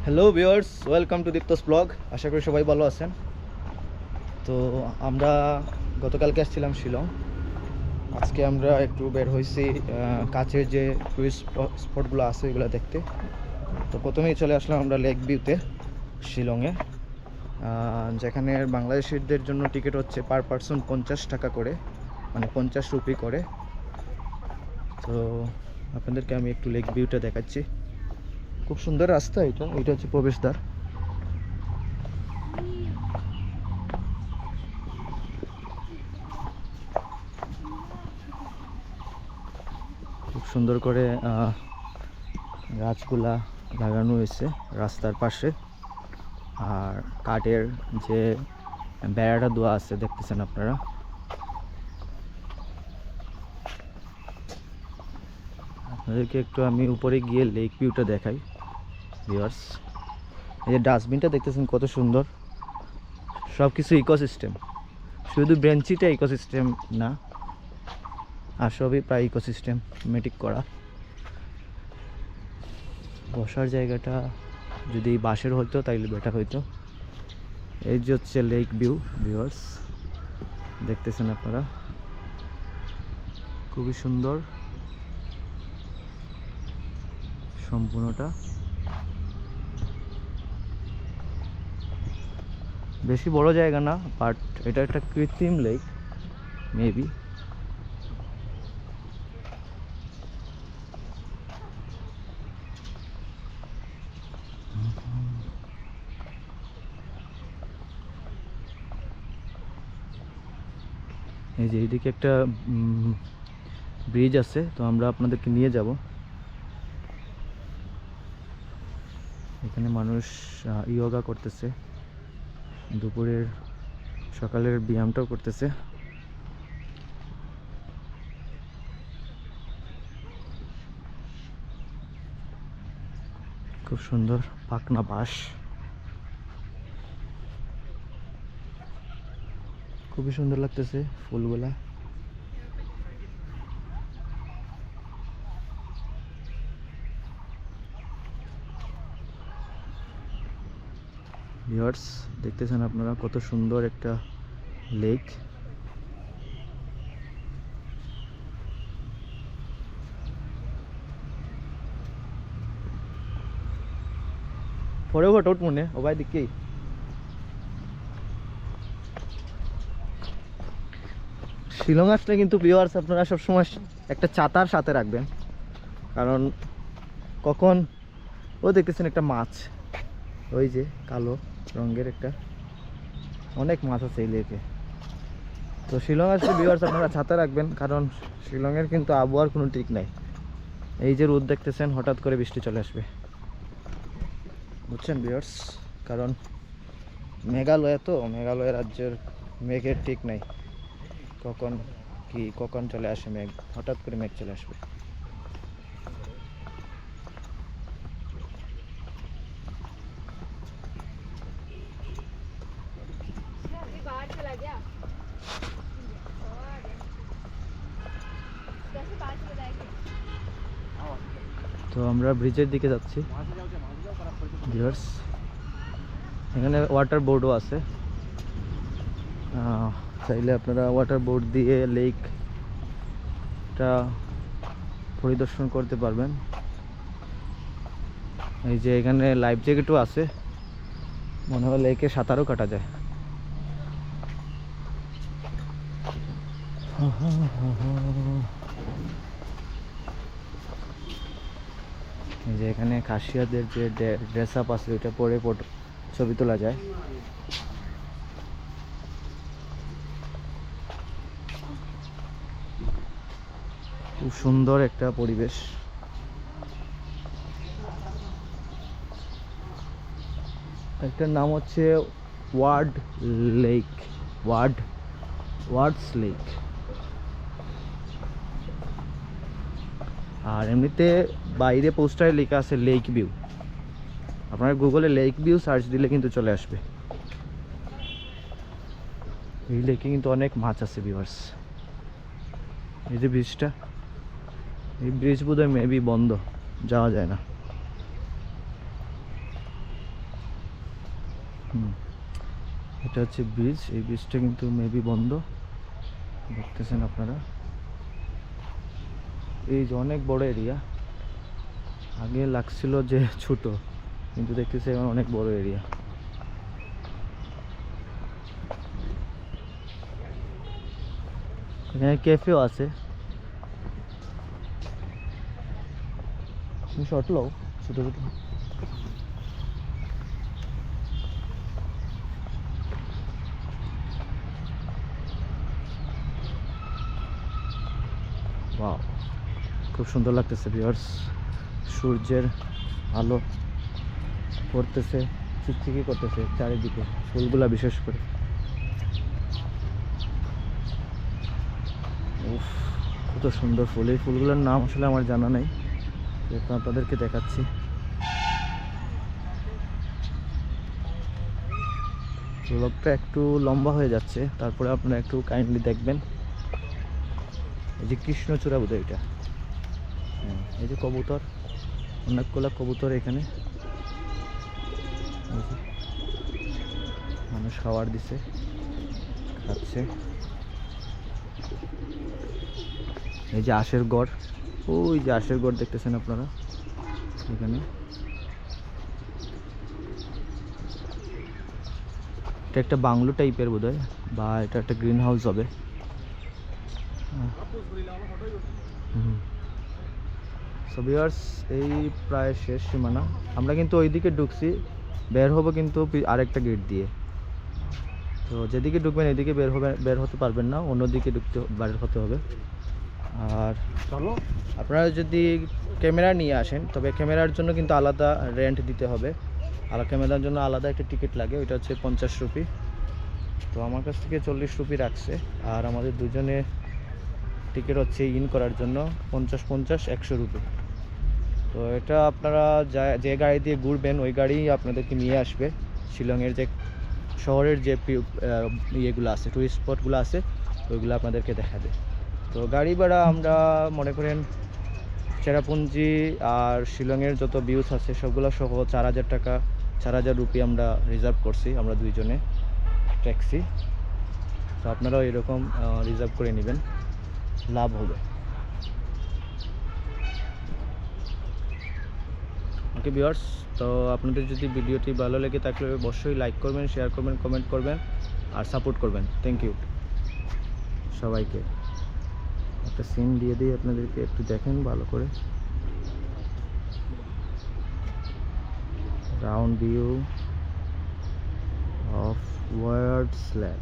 Hello viewers, welcome to Dipto's blog. আশা করি সবাই ভালো আছেন। তো আমরা গতকালকে আসছিলাম শিলং। আজকে আমরা একটু বের হয়েছি কাছের যে টুরিস্ট স্পটগুলো আছে ওইগুলো দেখতে। তো প্রথমেই চলে আসলাম আমরা লেক ভিউতে শিলংয়ে, যেখানে বাংলাদেশিদের জন্য টিকিট হচ্ছে পার পারসন 50 টাকা করে, মানে 50 রুপি করে। তো আপনাদেরকে আমি একটু লেক ভিউটা দেখাচ্ছি। খুব সুন্দর রাস্তা, এটা হচ্ছে প্রবেশদ্বার। খুব সুন্দর করে গাছগুলা লাগানো হয়েছে রাস্তার পাশে, আর কাঠের যে বেড়াটা দেওয়া আছে দেখতেছেন আপনারা। আপনাদেরকে একটু আমি উপরে গিয়ে লেক ভিউটা দেখাই ভিউয়ার্স। এই যে ডাস্টবিনটা দেখতেছেন কত সুন্দর, সব কিছু ইকোসিস্টেম, শুধু বেঞ্চিটা ইকোসিস্টেম না, আর সবই প্রায় ইকোসিস্টেমেটিক করা। বসার জায়গাটা যদি বাঁশের হতো তাইলে বেটার হইতো। এই যে হচ্ছে লেক ভিউ ভিউয়ার্স, দেখতেছেন আপনারা, খুবই সুন্দর সম্পূর্ণটা। বেশি বড় জায়গা না, বাট এটা একটা কৃত্রিম লেক মেবি। এই যে এইদিকে একটা ব্রিজ আছে, তো আমরা আপনাদেরকে নিয়ে যাব। এখানে মানুষ ইয়োগা করতেছে, দুপুরের সকালের ব্যায়ামটাও করতেছে। খুব সুন্দর পাকনা বাঁশ, খুবই সুন্দর লাগতেছে ফুলগুলা। ভিউয়ার্স, দেখতেছেন আপনারা কত সুন্দর একটা লেক। পরে ওটা মনে ও ভাই দিকেই শিলং আসলে কিন্তু ভিউয়ার্স আপনারা সবসময় একটা ছাতার সাথে রাখবেন, কারণ কখন ও দেখতেছেন একটা মাছ, ওই যে কালো রঙের একটা, অনেক মাছ আছে এই লেকে। তো শিলং আসলে ভিউয়ার্স আপনারা ছাতা রাখবেন, কারণ শিলংয়ের কিন্তু আবহাওয়ার কোনো ঠিক নাই। এই যে রোদ দেখতেছেন, হঠাৎ করে বৃষ্টি চলে আসবে, বুঝছেন ভিউয়ার্স। কারণ মেঘালয়, তো মেঘালয় রাজ্যের মেঘের ঠিক নাই, কখন চলে আসে মেঘ, হঠাৎ করে মেঘ চলে আসবে। তো আমরা ব্রিজের দিকে যাচ্ছি ভিউয়ার্স। এখানে ওয়াটার বোর্ডও আছে, চাইলে আপনারা ওয়াটার বোর্ড দিয়ে লেকটা পরিদর্শন করতে পারবেন। এই যে এখানে লাইফ জ্যাকেটও আছে, মনে হয় লেকে সাঁতারও কাটা যায়। এই যে এখানে খাসিয়াদের যে ড্রেস আপ আছে ওইটা পরে ছবি তোলা যায়। খুব সুন্দর একটা পরিবেশ। একটার নাম হচ্ছে ওয়ার্ডস লেক। আর এমনিতে বাইরে পোস্টারে লেখা আছে লেক ভিউ। আপনারা গুগলে লেক ভিউ সার্চ দিলে কিন্তু চলে আসবে। এই লেকে কিন্তু অনেক মাছ আছে ভিউয়ার্স। এই যে ব্রিজটা, এই ব্রিজ বোধহয় মেবি বন্ধ, যাওয়া যায় না। এটা হচ্ছে ব্রিজ, এই ব্রিজটা কিন্তু মেবি বন্ধ, দেখতেছেন আপনারা। এই যে অনেক বড় এরিয়া, আগে লাগছিল যে ছোট, কিন্তু দেখতেছি এখন অনেক বড় এরিয়া। এখানে ক্যাফেও আছে। শর্ট লো ছোট ছোট। ওয়াও, খুব সুন্দর লাগতেছে ভিউয়ার্স, সূর্যের আলো পড়তেছে, চিকচিকি করতেছে চারিদিকে, ফুলগুলা বিশেষ করে। উফ, কত সুন্দর ফুল! এই ফুলগুলোর নাম আসলে আমার জানা নেই, আপনাদেরকে দেখাচ্ছি। ব্লগটা একটু লম্বা হয়ে যাচ্ছে, তারপরে আপনারা একটু কাইন্ডলি দেখবেন। এই যে কৃষ্ণচূড়া বোধহয় এটা, হ্যাঁ, এই যে কবুতর, অনেকগুলা কবুতর এখানে। মানুষ খাবার দিছে, খাচ্ছে। এই যে আশের গড়, ওই যে আশের গড় দেখতেছেন আপনারা এখানে। এটা একটা বাংলো টাইপের বোধহয়, বা এটা একটা গ্রিন হাউস হবে। সো ভিউয়ার্স, এই প্রায় শেষ সীমানা। আমরা কিন্তু ওইদিকে ঢুকছি, বের হবো কিন্তু আরেকটা গেট দিয়ে। তো যেদিকে ঢুকবেন এদিকে বের হতে পারবেন না, অন্যদিকে বের হতে হবে। আর চলো, আপনারা যদি ক্যামেরা নিয়ে আসেন, তবে ক্যামেরার জন্য কিন্তু আলাদা রেন্ট দিতে হবে, আর ক্যামেরার জন্য আলাদা একটা টিকিট লাগে, ওইটা হচ্ছে 50 রুপি। তো আমার কাছ থেকে 40 রুপি রাখছে, আর আমাদের দুজনে টিকিট হচ্ছে ইন করার জন্য 50-50 100 রুপি। তো এটা আপনারা যে গাড়ি দিয়ে ঘুরবেন ওই গাড়ি আপনাদেরকে নিয়ে আসবে শিলংয়ের যে শহরের যে ইয়েগুলো আছে, টুরিস্ট স্পটগুলো আছে, ওইগুলো আপনাদেরকে দেখাবে। তো গাড়ি ভাড়া আমরা মনে করেন চেরাপুঞ্জি আর শিলংয়ের যত ভিউজ আছে সবগুলো সহ 4000 টাকা, 4000 রুপি আমরা রিজার্ভ করছি, আমরা দুইজনে ট্যাক্সি। তো আপনারাও এরকম রিজার্ভ করে নেবেন, লাভ হবে। ওকে ভিউয়ার্স, তো আপনাদের যদি ভিডিওটি ভালো লেগে থাকলে অবশ্যই লাইক করবেন, শেয়ার করবেন, কমেন্ট করবেন আর সাপোর্ট করবেন। থ্যাংক ইউ সবাইকে। একটা সিন দিয়ে দিই আপনাদেরকে, একটু দেখেন ভালো করে। Round view of word slab.